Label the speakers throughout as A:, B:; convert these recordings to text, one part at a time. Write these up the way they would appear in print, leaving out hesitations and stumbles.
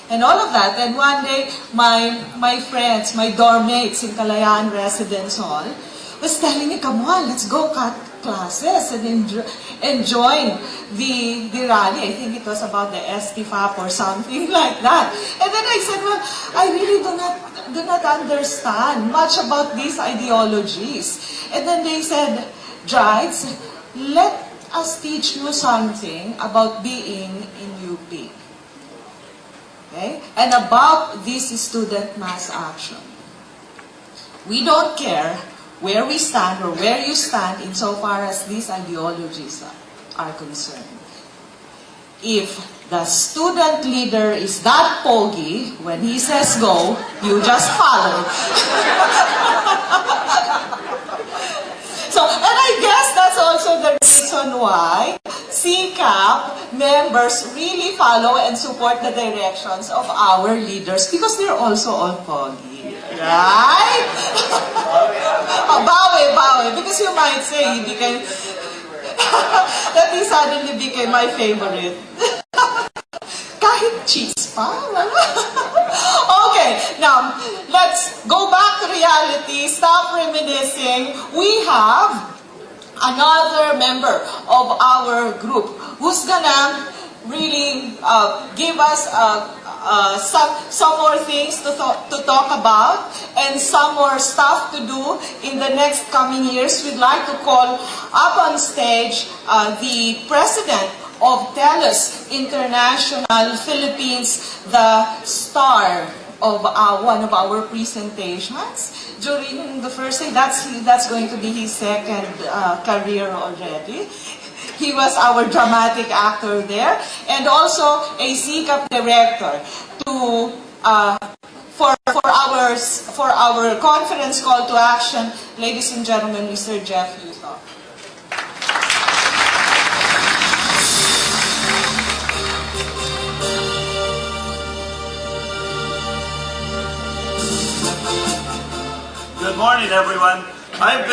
A: and all of that. And one day, my friends, my dorm mates in Kalayaan Residence Hall was telling me, come on, let's go cut classes and join the rally. I think it was about the STFAP or something like that. And then I said, well, I really do not understand much about these ideologies. And then they said, Drides, let us teach you something about being in UP. Okay? And about this student mass action. We don't care where we stand or where you stand insofar as these ideologies are concerned. If the student leader is that poggy, when he says go, you just follow. So, and I guess that's also the reason why CCAP members really follow and support the directions of our leaders, because they're also all poggy. Right? Bawi. Because you might say he became, that he suddenly became my favorite. Kahit cheese pa. Okay, now, let's go back to reality. Stop reminiscing. We have another member of our group who's gonna really give us some more things to talk about and some more stuff to do in the next coming years. We'd like to call up on stage the president of TELUS International Philippines, the star of one of our presentations during the first day. That's going to be his second career already. He was our dramatic actor there, and also a CCAP director for our conference call to action. Ladies and gentlemen, Mr. Jeff Yuto.
B: Good morning, everyone. I've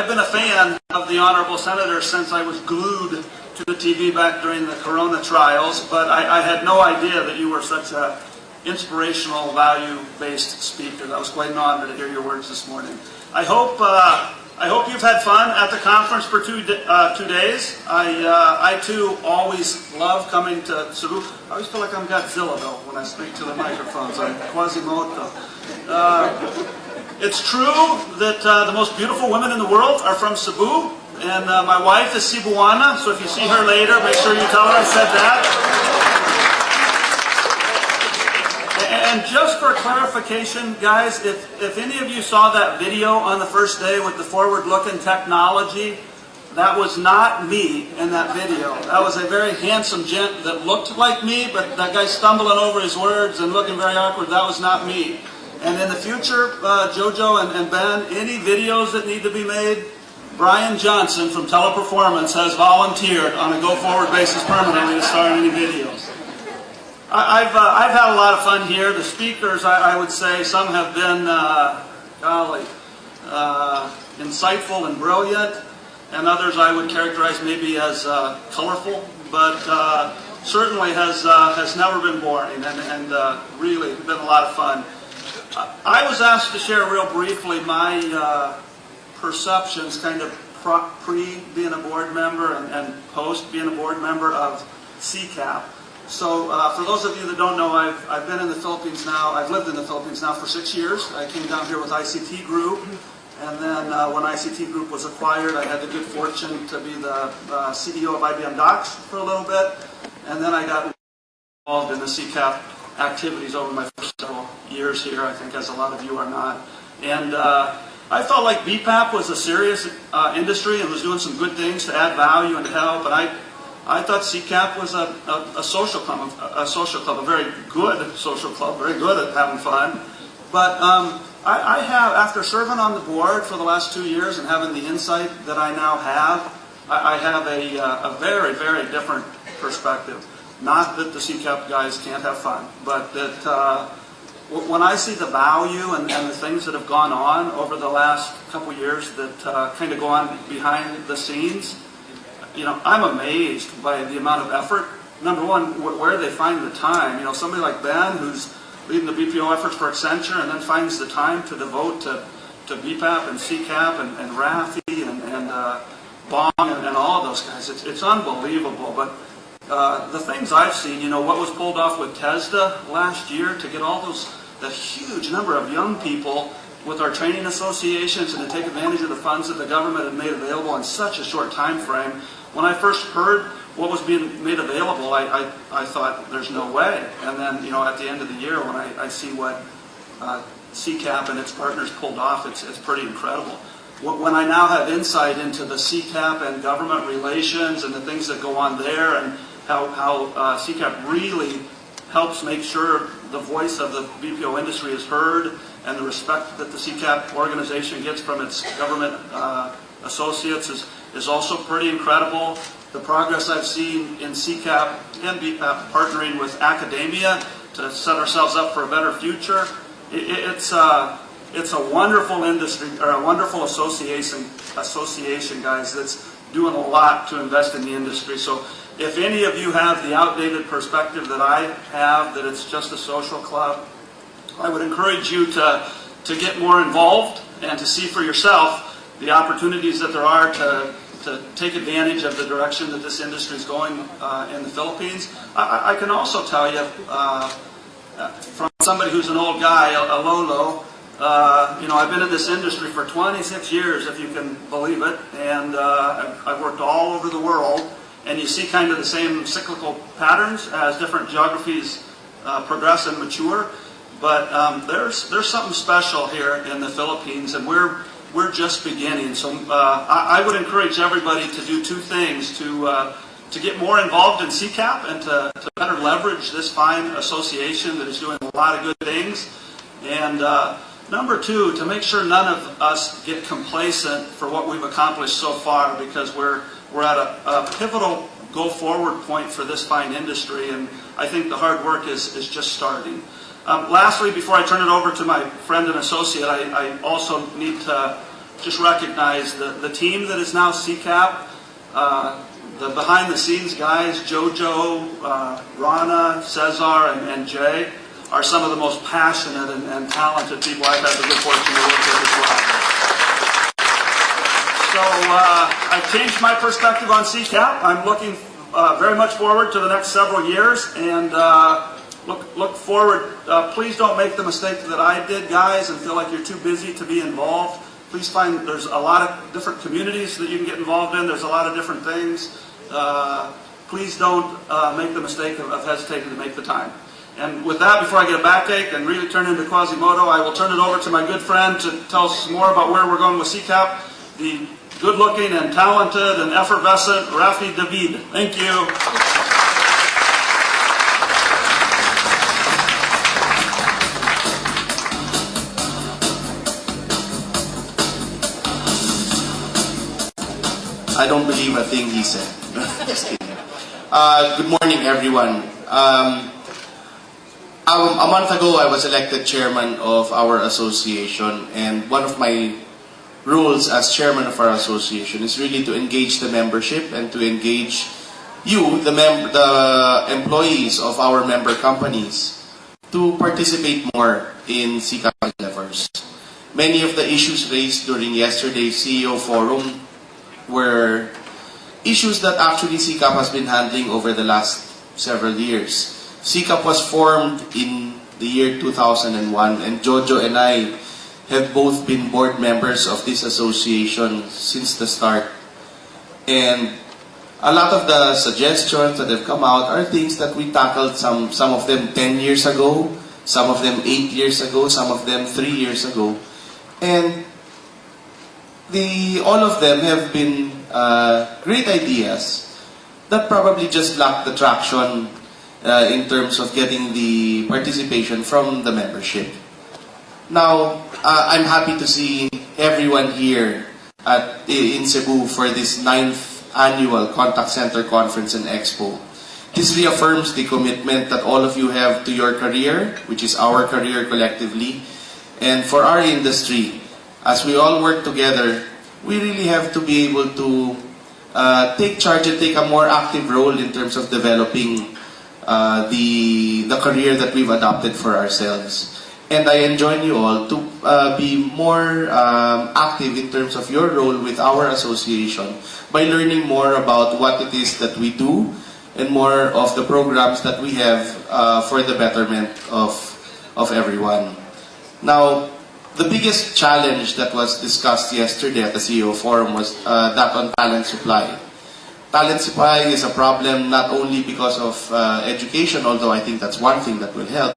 B: been a fan of the Honorable Senator since I was glued to the TV back during the Corona trials, but I had no idea that you were such a inspirational, value-based speaker. That was quite an honor to hear your words this morning. I hope you've had fun at the conference for 2 days. I too always love coming to Cebu. I always feel like I'm Godzilla though when I speak to the microphones. I'm Quasimodo. It's true that the most beautiful women in the world are from Cebu, and my wife is Cebuana, so if you see her later, make sure you tell her I said that. And just for clarification, guys, if any of you saw that video on the first day with the forward-looking technology, that was not me in that video. That was a very handsome gent that looked like me, but that guy stumbling over his words and looking very awkward, that was not me. And in the future, Jojo and Ben, any videos that need to be made, Brian Johnson from Teleperformance has volunteered on a go-forward basis permanently to star in any videos. I've had a lot of fun here. The speakers, I would say, some have been, insightful and brilliant, and others I would characterize maybe as colorful, but certainly has never been boring and really been a lot of fun. I was asked to share real briefly my perceptions, kind of pre being a board member and post being a board member of CCAP. So for those of you that don't know, I've been in the Philippines now, I've lived in the Philippines now for 6 years. I came down here with ICT Group, and then when ICT Group was acquired, I had the good fortune to be the CEO of IBM Docs for a little bit, and then I got involved in the CCAP activities over my first several years here, I think, as a lot of you are not. And I felt like BPAP was a serious industry and was doing some good things to add value and to help. And I thought CCAP was a social club, a very good social club, very good at having fun. But I have, after serving on the board for the last 2 years and having the insight that I now have, I have a very, very different perspective. Not that the CCAP guys can't have fun, but that when I see the value and the things that have gone on over the last couple years that kind of go on behind the scenes, you know, I'm amazed by the amount of effort number one, where they find the time. You know, somebody like Ben, who's leading the BPO efforts for Accenture, and then finds the time to devote to BPAP and CCAP and Rafi and Bong and all of those guys. It's unbelievable. But the things I've seen, you know, what was pulled off with TESDA last year to get all that huge number of young people with our training associations and to take advantage of the funds that the government had made available in such a short time frame. When I first heard what was being made available, I thought there's no way. And then, you know, at the end of the year when I see what CCAP and its partners pulled off, it's pretty incredible. When I now have insight into the CCAP and government relations and the things that go on there and how CCAP really helps make sure the voice of the BPO industry is heard and the respect that the CCAP organization gets from its government associates is also pretty incredible. The progress I've seen in CCAP and BPAP partnering with academia to set ourselves up for a better future, it's a wonderful industry, or a wonderful association, guys, that's doing a lot to invest in the industry. So if any of you have the outdated perspective that I have, that it's just a social club, I would encourage you to get more involved and to see for yourself the opportunities that there are to take advantage of the direction that this industry is going in the Philippines. I can also tell you, from somebody who's an old guy, a Lolo, you know, I've been in this industry for 26 years, if you can believe it, and I've worked all over the world, and you see kind of the same cyclical patterns as different geographies progress and mature. But there's something special here in the Philippines, and we're just beginning. So I would encourage everybody to do two things: to get more involved in CCAP and to better leverage this fine association that is doing a lot of good things, and number two, to make sure none of us get complacent for what we've accomplished so far, because we're at a pivotal go-forward point for this fine industry, and I think the hard work is just starting. Lastly, before I turn it over to my friend and associate, I also need to just recognize the team that is now CCAP, the behind-the-scenes guys, Jojo, Rana, Cesar, and Jay, are some of the most passionate and talented people I've had the good fortune to work with as well. So I've changed my perspective on CCAP. I'm looking very much forward to the next several years, and look forward. Please don't make the mistake that I did, guys, and feel like you're too busy to be involved. Please find there's a lot of different communities that you can get involved in. There's a lot of different things. Please don't make the mistake of hesitating to make the time. And with that, before I get a backache and really turn into Quasimodo, I will turn it over to my good friend to tell us more about where we're going with CCAP, the good-looking and talented and effervescent Rafi David. Thank you.
C: I don't believe a thing he said. Just kidding. Good morning, everyone. A month ago, I was elected chairman of our association, and one of my roles as chairman of our association is really to engage the membership and to engage you, the employees of our member companies, to participate more in CCAP endeavors. Many of the issues raised during yesterday's CEO forum were issues that actually CCAP has been handling over the last several years. CCAP was formed in the year 2001, and Jojo and I have both been board members of this association since the start. And a lot of the suggestions that have come out are things that we tackled, some of them 10 years ago, some of them 8 years ago, some of them 3 years ago. And all of them have been great ideas that probably just lack the traction in terms of getting the participation from the membership. Now, I'm happy to see everyone here in Cebu for this 9th annual Contact Center Conference and Expo. This reaffirms the commitment that all of you have to your career, which is our career collectively, and for our industry. As we all work together, we really have to be able to take charge and take a more active role in terms of developing the career that we've adopted for ourselves. And I enjoin you all to be more active in terms of your role with our association by learning more about what it is that we do and more of the programs that we have for the betterment of everyone. Now, the biggest challenge that was discussed yesterday at the CEO Forum was that on talent supply. Talent supply is a problem not only because of education, although I think that's one thing that will help,